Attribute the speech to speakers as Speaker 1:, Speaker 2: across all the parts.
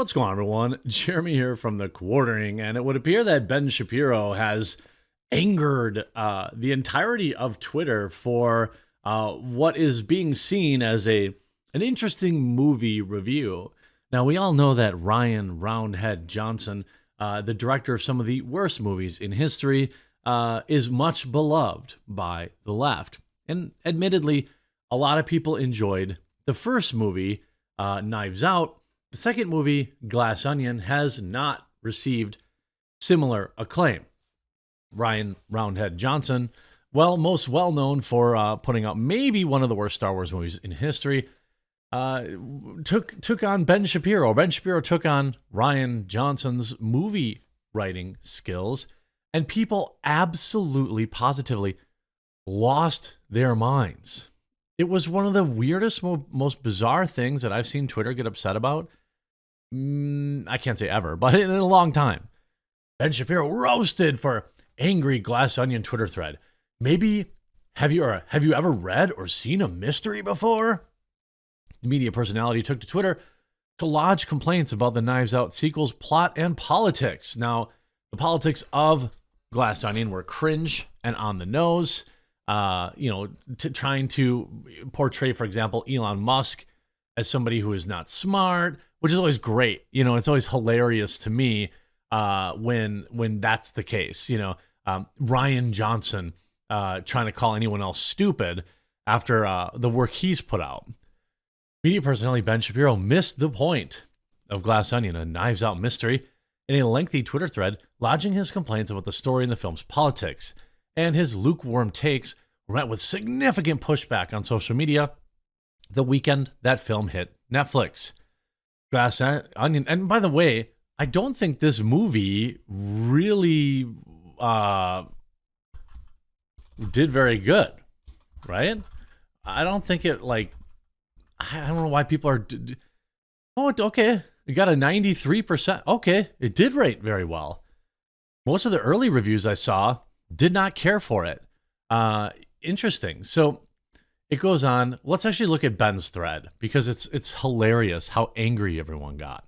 Speaker 1: What's going on, everyone? Jeremy here from the Quartering, and it would appear that Ben Shapiro has angered the entirety of Twitter for what is being seen as an interesting movie review. Now, we all know that Ryan Roundhead Johnson, the director of some of the worst movies in history, is much beloved by the left. And admittedly, a lot of people enjoyed the first movie, Knives Out. The second movie, Glass Onion, has not received similar acclaim. Ryan Roundhead Johnson, most well known for putting out maybe one of the worst Star Wars movies in history, took on Ben Shapiro. Ben Shapiro took on Ryan Johnson's movie writing skills, and people absolutely, positively lost their minds. It was one of the weirdest, most bizarre things that I've seen Twitter get upset about. I can't say ever, but in a long time. Ben Shapiro roasted for angry Glass Onion Twitter thread. Maybe have you ever read or seen a mystery before? The media personality took to Twitter to lodge complaints about the Knives Out sequel's plot and politics. Now, the politics of Glass Onion were cringe and on the nose. Trying to portray, for example, Elon Musk as somebody who is not smart, which is always great. It's always hilarious to me when that's the case. Ryan Johnson trying to call anyone else stupid after the work he's put out. Media personality Ben Shapiro missed the point of Glass Onion, a Knives Out mystery, in a lengthy Twitter thread, lodging his complaints about the story and the film's politics. And his lukewarm takes were met with significant pushback on social media the weekend that film hit Netflix. Glass Onion, and by the way, I don't think this movie really did very good, right? I don't think it, I don't know why people are, okay, it got a 93%. Okay, it did rate very well. Most of the early reviews I saw did not care for it. Interesting. So it goes on. Let's actually look at Ben's thread because it's hilarious how angry everyone got.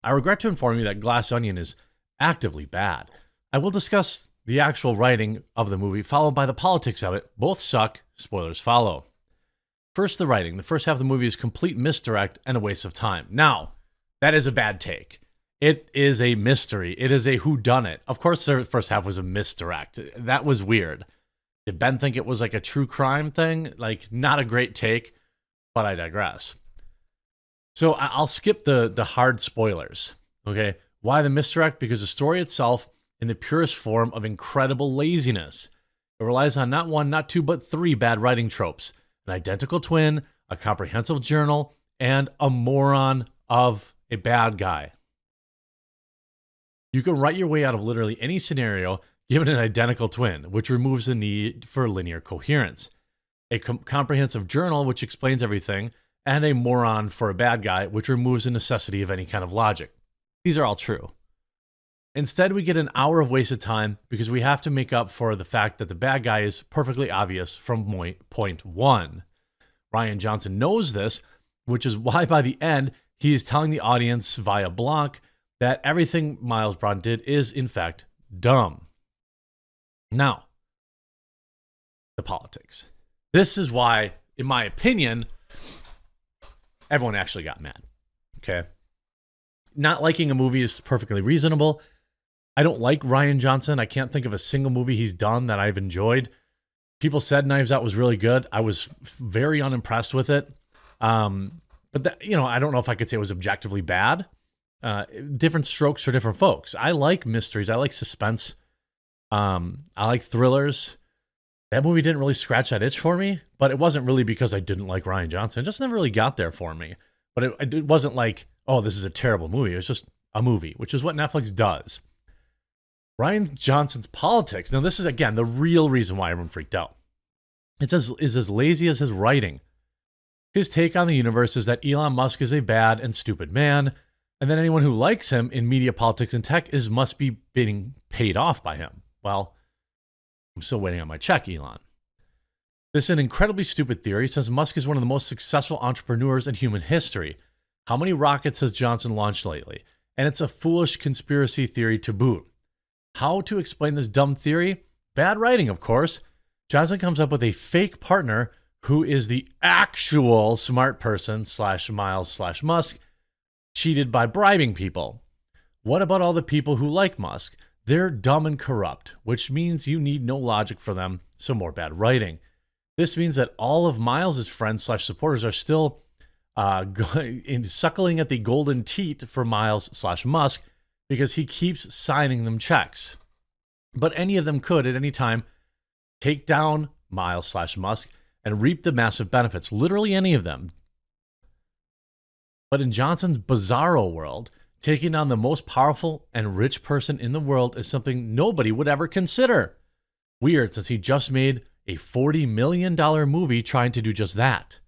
Speaker 1: I regret to inform you that Glass Onion is actively bad. I will discuss the actual writing of the movie, followed by the politics of it. Both suck. Spoilers follow. First, the writing. The first half of the movie is complete misdirect and a waste of time. Now, that is a bad take. It is a mystery. It is a whodunit. Of course, the first half was a misdirect. That was weird. Did Ben think it was like a true crime thing? Not a great take, but I digress. So I'll skip the hard spoilers. Okay, why the misdirect? Because the story itself, in the purest form of incredible laziness, it relies on not one, not two, but three bad writing tropes: an identical twin, a comprehensive journal, and a moron of a bad guy. You can write your way out of literally any scenario given an identical twin, which removes the need for linear coherence, a comprehensive journal, which explains everything, and a moron for a bad guy, which removes the necessity of any kind of logic. These are all true. Instead, we get an hour of wasted time because we have to make up for the fact that the bad guy is perfectly obvious from point one. Ryan Johnson knows this, which is why by the end, he is telling the audience via Blanc that everything Miles Braun did is, in fact, dumb. Now, the politics. This is why, in my opinion, everyone actually got mad. Okay? Not liking a movie is perfectly reasonable. I don't like Ryan Johnson. I can't think of a single movie he's done that I've enjoyed. People said Knives Out was really good. I was very unimpressed with it. But I don't know if I could say it was objectively bad. Different strokes for different folks. I like mysteries. I like suspense. I like thrillers. That movie didn't really scratch that itch for me, but it wasn't really because I didn't like Ryan Johnson. It just never really got there for me. But it wasn't like, oh, this is a terrible movie. It was just a movie, which is what Netflix does. Ryan Johnson's politics. Now, this is, again, the real reason why everyone freaked out. It is as lazy as his writing. His take on the universe is that Elon Musk is a bad and stupid man, and that anyone who likes him in media, politics, and tech must be being paid off by him. Well, I'm still waiting on my check, Elon. This is an incredibly stupid theory since Musk is one of the most successful entrepreneurs in human history. How many rockets has Johnson launched lately? And it's a foolish conspiracy theory to boot. How to explain this dumb theory? Bad writing, of course. Johnson comes up with a fake partner who is the actual smart person / Miles / Musk, cheated by bribing people. What about all the people who like Musk? They're dumb and corrupt, which means you need no logic for them, so more bad writing. This means that all of Miles' friends / supporters are still suckling at the golden teat for Miles / Musk because he keeps signing them checks. But any of them could at any time take down Miles / Musk and reap the massive benefits. Literally any of them. But in Johnson's bizarro world, taking on the most powerful and rich person in the world is something nobody would ever consider. Weird, since he just made a $40 million movie trying to do just that.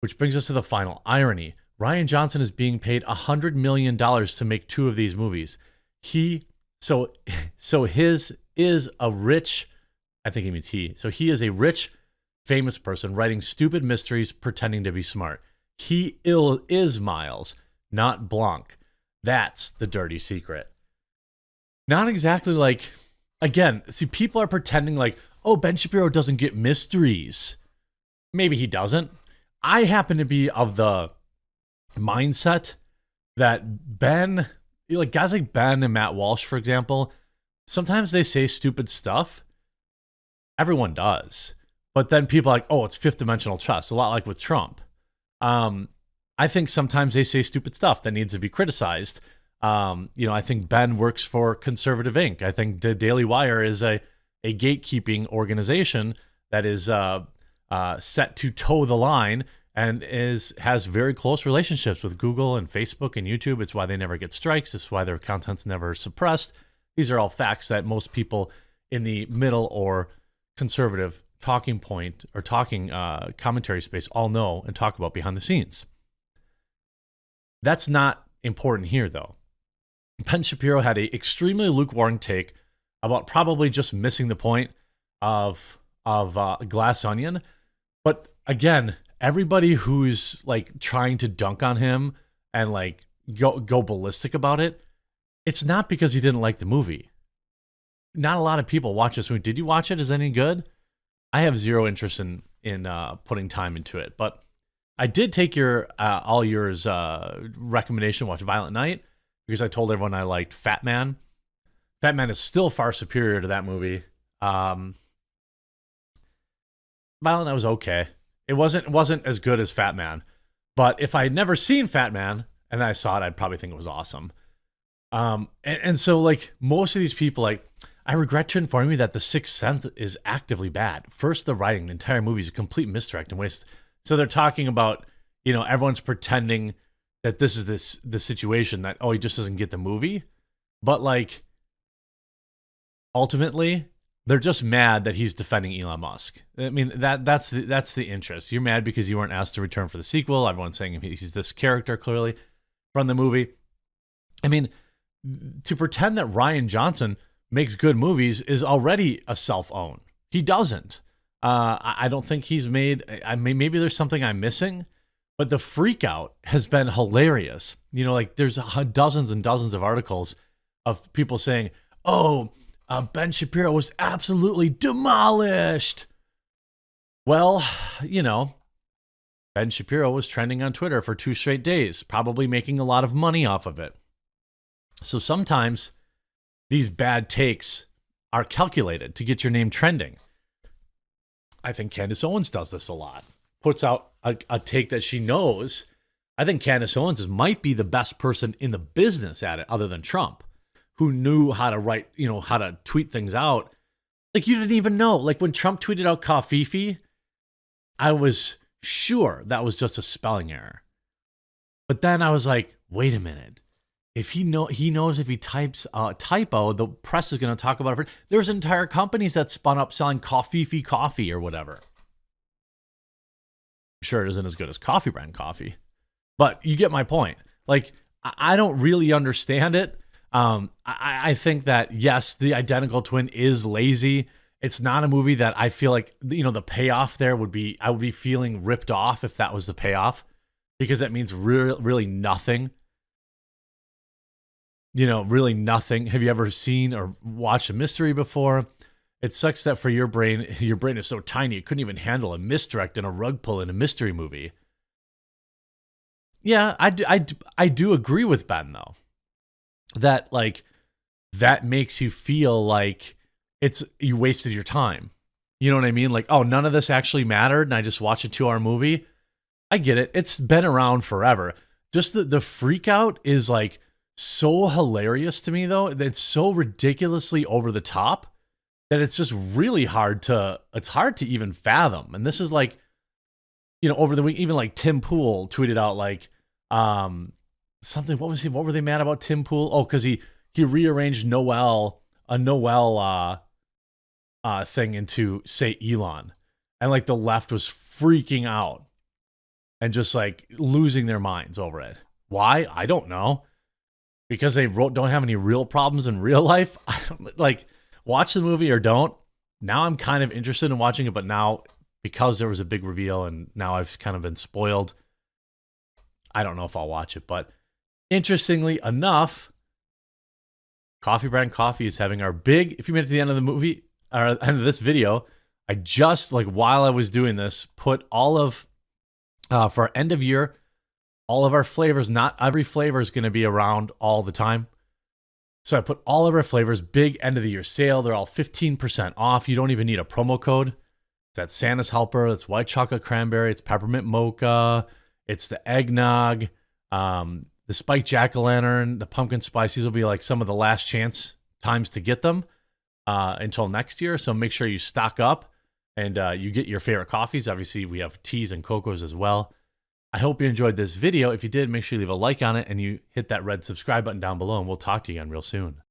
Speaker 1: Which brings us to the final irony. Rian Johnson is being paid $100 million to make 2 of these movies. So his is a rich, I think he means he. So he is a rich, famous person writing stupid mysteries, pretending to be smart. He is Miles, not Blanc. That's the dirty secret. Not exactly like, again, see, people are pretending like, oh, Ben Shapiro doesn't get mysteries. Maybe he doesn't. I happen to be of the mindset that Ben, like guys like Ben and Matt Walsh, for example, sometimes they say stupid stuff. Everyone does. But then people are like, oh, it's fifth dimensional chess, a lot like with Trump. I think sometimes they say stupid stuff that needs to be criticized. I think Ben works for Conservative Inc. I think the Daily Wire is a gatekeeping organization that is set to toe the line and has very close relationships with Google and Facebook and YouTube. It's why they never get strikes. It's why their content's never suppressed. These are all facts that most people in the middle or conservative talking point or talking commentary space all know and talk about behind the scenes. That's not important here, though. Ben Shapiro had an extremely lukewarm take about probably just missing the point of Glass Onion. But again, everybody who's like trying to dunk on him and like go ballistic about it, it's not because he didn't like the movie. Not a lot of people watch this movie. Did you watch it? Is it any good? I have zero interest in putting time into it, but I did take all yours recommendation to watch Violent Night because I told everyone I liked Fat Man. Fat Man is still far superior to that movie. Violent Night was okay. It wasn't as good as Fat Man, but if I had never seen Fat Man and I saw it, I'd probably think it was awesome. And so like most of these people, like I regret to inform you that The Sixth Sense is actively bad. First, the writing, the entire movie is a complete misdirect and waste. So they're talking about, everyone's pretending that this is the situation that, oh, he just doesn't get the movie. But like, ultimately, they're just mad that he's defending Elon Musk. I mean, that's the interest. You're mad because you weren't asked to return for the sequel. Everyone's saying he's this character clearly from the movie. I mean, to pretend that Rian Johnson makes good movies is already a self-own. He doesn't. I don't think he's made. Maybe there's something I'm missing, but the freak out has been hilarious. Like there's dozens and dozens of articles of people saying, "Oh, Ben Shapiro was absolutely demolished." Well, Ben Shapiro was trending on Twitter for 2 straight days, probably making a lot of money off of it. So sometimes these bad takes are calculated to get your name trending. I think Candace Owens does this a lot. Puts out a take that she knows. I think Candace Owens might be the best person in the business at it, other than Trump, who knew how to write, how to tweet things out. Like you didn't even know. Like when Trump tweeted out Covfefe, I was sure that was just a spelling error. But then I was like, wait a minute. If he knows if he types a typo, the press is going to talk about it. There's entire companies that spun up selling Covfefe coffee or whatever. I'm sure it isn't as good as coffee brand coffee, but you get my point. Like, I don't really understand it. I think that, yes, the identical twin is lazy. It's not a movie that I feel like, the payoff there would be, I would be feeling ripped off if that was the payoff. because that means really nothing. You know, really nothing. Have you ever seen or watched a mystery before? It sucks that for your brain is so tiny it couldn't even handle a misdirect and a rug pull in a mystery movie. Yeah, I do agree with Ben though. That like that makes you feel like you wasted your time. You know what I mean? Like, oh, none of this actually mattered and I just watched a 2-hour movie. I get it. It's been around forever. Just the freak out is like so hilarious to me though. It's so ridiculously over the top that it's just really hard to even fathom. And this is like, you know, over the week, even like Tim Pool tweeted out like something. What were they mad about Tim Pool? Oh, because he rearranged a Noel thing into, say, Elon. And like the left was freaking out and just like losing their minds over it. Why? I don't know. Because they don't have any real problems in real life. I don't, like, watch the movie or don't. Now I'm kind of interested in watching it, but now because there was a big reveal and now I've kind of been spoiled, I don't know if I'll watch it. But interestingly enough, Coffee Brand Coffee is having our big, if you made it to the end of the movie, or end of this video, I just, like, while I was doing this, put all of, for our end of year, all of our flavors. Not every flavor is going to be around all the time. So I put all of our flavors, big end of the year sale. They're all 15% off. You don't even need a promo code. That's Santa's Helper. It's white chocolate cranberry. It's peppermint mocha. It's the eggnog. The spiked jack-o'-lantern. The pumpkin spice. These will be like some of the last chance times to get them until next year. So make sure you stock up and you get your favorite coffees. Obviously, we have teas and cocos as well. I hope you enjoyed this video. If you did, make sure you leave a like on it and you hit that red subscribe button down below, and we'll talk to you again real soon.